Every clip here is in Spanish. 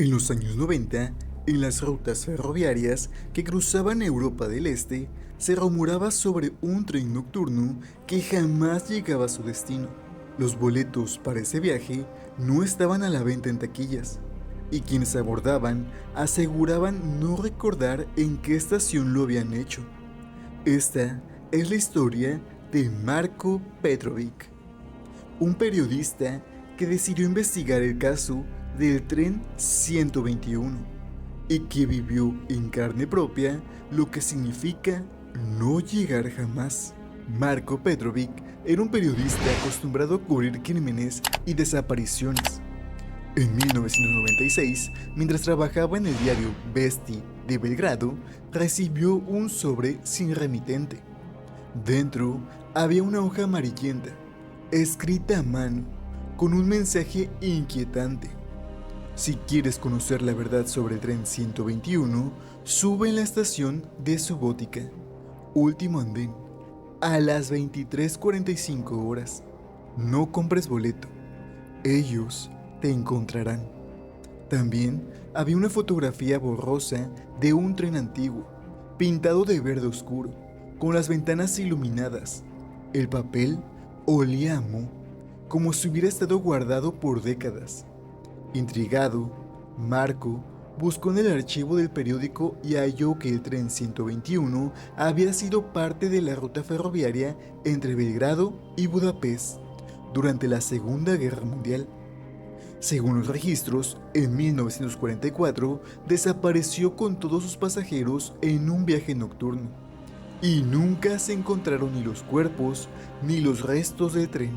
En los años 90, en las rutas ferroviarias que cruzaban Europa del Este, se rumoraba sobre un tren nocturno que jamás llegaba a su destino. Los boletos para ese viaje no estaban a la venta en taquillas, y quienes abordaban aseguraban no recordar en qué estación lo habían hecho. Esta es la historia de Marko Petrovic, un periodista que decidió investigar el caso del tren 121 y que vivió en carne propia lo que significa no llegar jamás. Marko Petrovic era un periodista acostumbrado a cubrir crímenes y desapariciones. En 1996, mientras trabajaba en el diario Vesti de Belgrado, recibió un sobre sin remitente. Dentro había una hoja amarillenta, escrita a mano, con un mensaje inquietante. Si quieres conocer la verdad sobre el tren 121, sube en la estación de Subótica, último andén, a las 23:45 horas. No compres boleto, ellos te encontrarán. También había una fotografía borrosa de un tren antiguo, pintado de verde oscuro, con las ventanas iluminadas. El papel olía a moho, como si hubiera estado guardado por décadas. Intrigado, Marko buscó en el archivo del periódico y halló que el tren 121 había sido parte de la ruta ferroviaria entre Belgrado y Budapest durante la Segunda Guerra Mundial. Según los registros, en 1944 desapareció con todos sus pasajeros en un viaje nocturno y nunca se encontraron ni los cuerpos ni los restos del tren.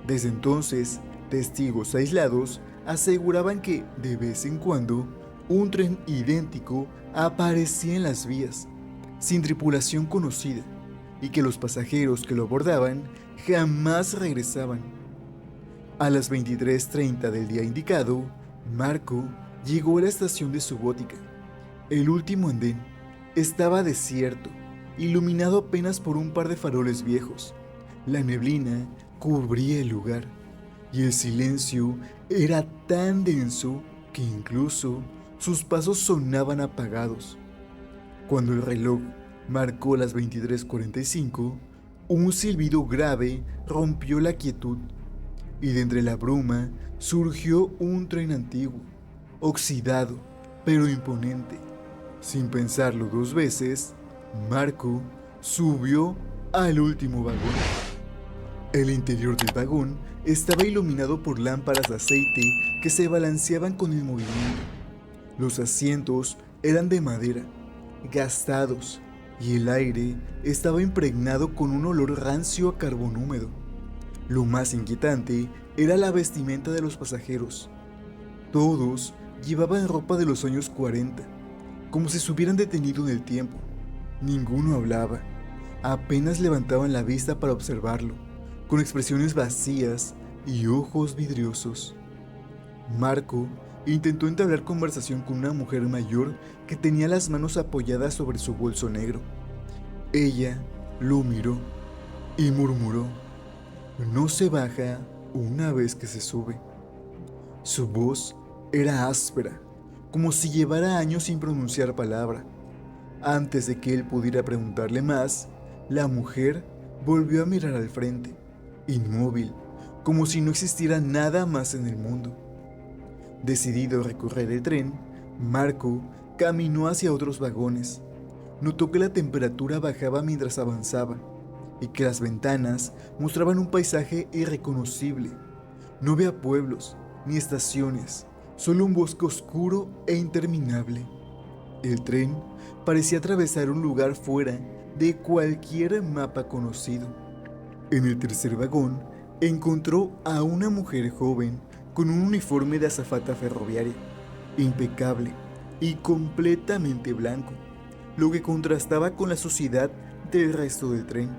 Desde entonces, testigos aislados aseguraban que, de vez en cuando, un tren idéntico aparecía en las vías, sin tripulación conocida, y que los pasajeros que lo abordaban jamás regresaban. A las 23:30 del día indicado, Marko llegó a la estación de Subótica. El último andén estaba desierto, iluminado apenas por un par de faroles viejos. La neblina cubría el lugar y el silencio era tan denso que incluso sus pasos sonaban apagados. Cuando el reloj marcó las 23:45, un silbido grave rompió la quietud y de entre la bruma surgió un tren antiguo, oxidado pero imponente. Sin pensarlo dos veces, Marko subió al último vagón. El interior del vagón estaba iluminado por lámparas de aceite que se balanceaban con el movimiento. Los asientos eran de madera, gastados, y el aire estaba impregnado con un olor rancio a carbón húmedo. Lo más inquietante era la vestimenta de los pasajeros. Todos llevaban ropa de los años 40, como si se hubieran detenido en el tiempo. Ninguno hablaba, apenas levantaban la vista para observarlo, con expresiones vacías y ojos vidriosos. Marko intentó entablar conversación con una mujer mayor que tenía las manos apoyadas sobre su bolso negro. Ella lo miró y murmuró: "No se baja una vez que se sube". Su voz era áspera, como si llevara años sin pronunciar palabra. Antes de que él pudiera preguntarle más, la mujer volvió a mirar al frente, inmóvil, como si no existiera nada más en el mundo. Decidido a recorrer el tren, Marko caminó hacia otros vagones. Notó que la temperatura bajaba mientras avanzaba y que las ventanas mostraban un paisaje irreconocible. No había pueblos ni estaciones, solo un bosque oscuro e interminable. El tren parecía atravesar un lugar fuera de cualquier mapa conocido. En el tercer vagón encontró a una mujer joven con un uniforme de azafata ferroviaria, impecable y completamente blanco, lo que contrastaba con la suciedad del resto del tren.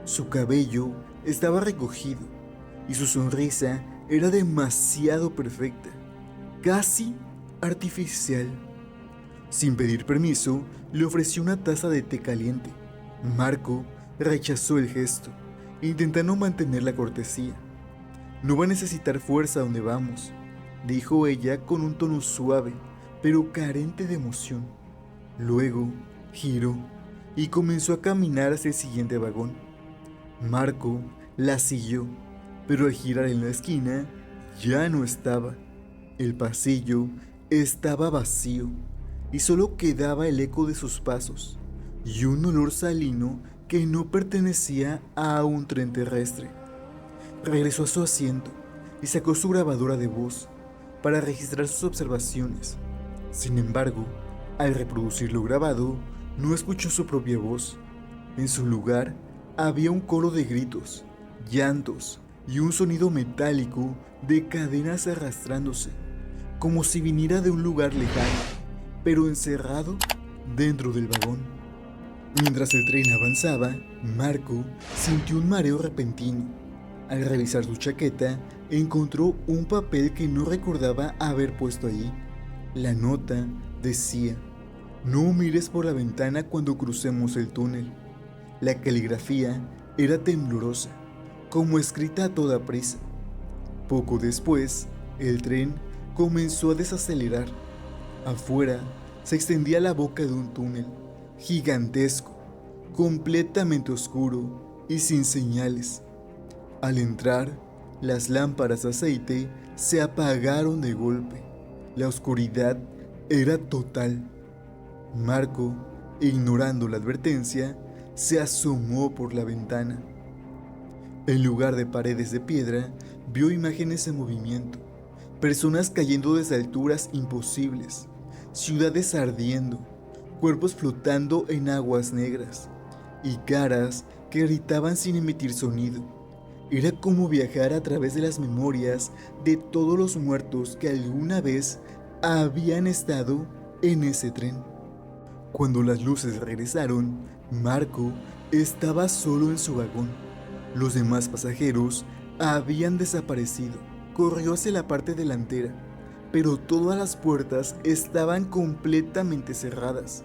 Su cabello estaba recogido y su sonrisa era demasiado perfecta, casi artificial. Sin pedir permiso, le ofreció una taza de té caliente. Marko rechazó el gesto, intentando mantener la cortesía. "No va a necesitar fuerza donde vamos", dijo ella con un tono suave, pero carente de emoción. Luego giró y comenzó a caminar hacia el siguiente vagón. Marco la siguió, pero al girar en la esquina ya no estaba. El pasillo estaba vacío y solo quedaba el eco de sus pasos y un olor salino que no pertenecía a un tren terrestre. Regresó a su asiento y sacó su grabadora de voz para registrar sus observaciones. Sin embargo, al reproducir lo grabado, no escuchó su propia voz. En su lugar, había un coro de gritos, llantos y un sonido metálico de cadenas arrastrándose, como si viniera de un lugar lejano, pero encerrado dentro del vagón. Mientras el tren avanzaba, Marco sintió un mareo repentino. Al revisar su chaqueta, encontró un papel que no recordaba haber puesto allí. La nota decía: "No mires por la ventana cuando crucemos el túnel". La caligrafía era temblorosa, como escrita a toda prisa. Poco después, el tren comenzó a desacelerar. Afuera se extendía la boca de un túnel, gigantesco, completamente oscuro y sin señales. Al entrar, las lámparas de aceite se apagaron de golpe. La oscuridad era total. Marco, ignorando la advertencia, se asomó por la ventana. En lugar de paredes de piedra, vio imágenes en movimiento, personas cayendo desde alturas imposibles, ciudades ardiendo, cuerpos flotando en aguas negras y caras que gritaban sin emitir sonido. Era como viajar a través de las memorias de todos los muertos que alguna vez habían estado en ese tren. Cuando las luces regresaron, Marco estaba solo en su vagón. Los demás pasajeros habían desaparecido. Corrió hacia la parte delantera, pero todas las puertas estaban completamente cerradas.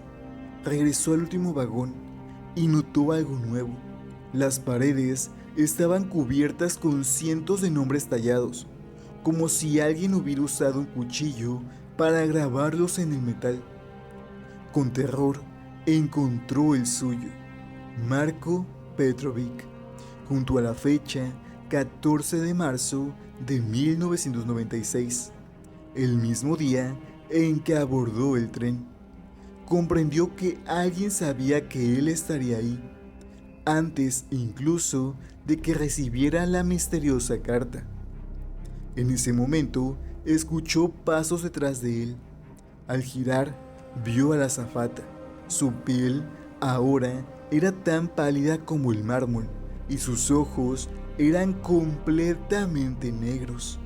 Regresó al último vagón y notó algo nuevo. Las paredes estaban cubiertas con cientos de nombres tallados, como si alguien hubiera usado un cuchillo para grabarlos en el metal. Con terror, encontró el suyo: Marco Petrovic, junto a la fecha 14 de marzo de 1996, el mismo día en que abordó el tren. Comprendió que alguien sabía que él estaría ahí, antes incluso de que recibiera la misteriosa carta. En ese momento, escuchó pasos detrás de él. Al girar, vio a la azafata. Su piel ahora era tan pálida como el mármol y sus ojos eran completamente negros.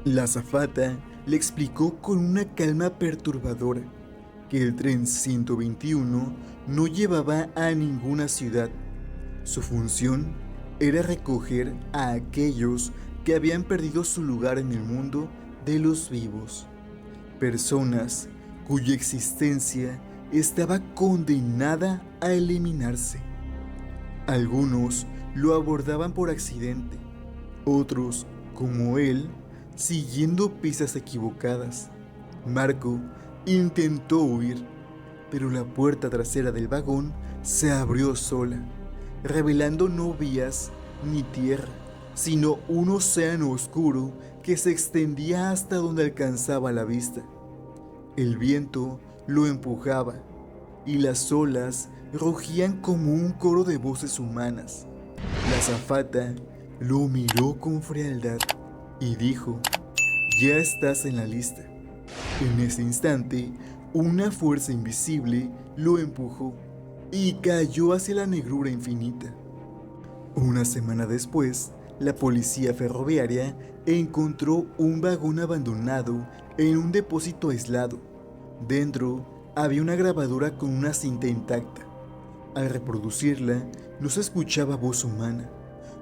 La azafata le explicó con una calma perturbadora que el tren 121 no llevaba a ninguna ciudad. Su función era recoger a aquellos que habían perdido su lugar en el mundo de los vivos, personas cuya existencia estaba condenada a eliminarse. Algunos lo abordaban por accidente, otros, como él, siguiendo pistas equivocadas. Marco intentó huir, pero la puerta trasera del vagón se abrió sola, revelando no vías ni tierra, sino un océano oscuro que se extendía hasta donde alcanzaba la vista. El viento lo empujaba y las olas rugían como un coro de voces humanas. La azafata lo miró con frialdad y dijo: "Ya estás en la lista". En ese instante, una fuerza invisible lo empujó y cayó hacia la negrura infinita. Una semana después, la policía ferroviaria encontró un vagón abandonado en un depósito aislado. Dentro había una grabadora con una cinta intacta. Al reproducirla, no se escuchaba voz humana,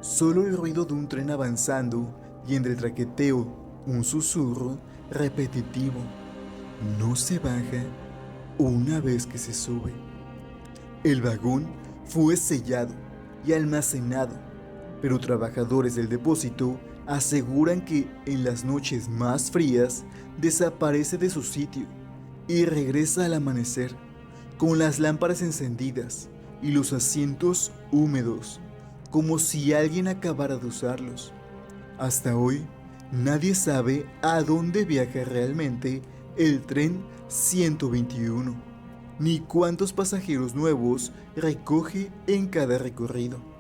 solo el ruido de un tren avanzando y entre el traqueteo un susurro repetitivo: "No se baja una vez que se sube". El vagón fue sellado y almacenado, pero trabajadores del depósito Aseguran que en las noches más frías desaparece de su sitio y regresa al amanecer, con las lámparas encendidas y los asientos húmedos, como si alguien acabara de usarlos. Hasta hoy, nadie sabe a dónde viaja realmente el tren 121, ni cuántos pasajeros nuevos recoge en cada recorrido.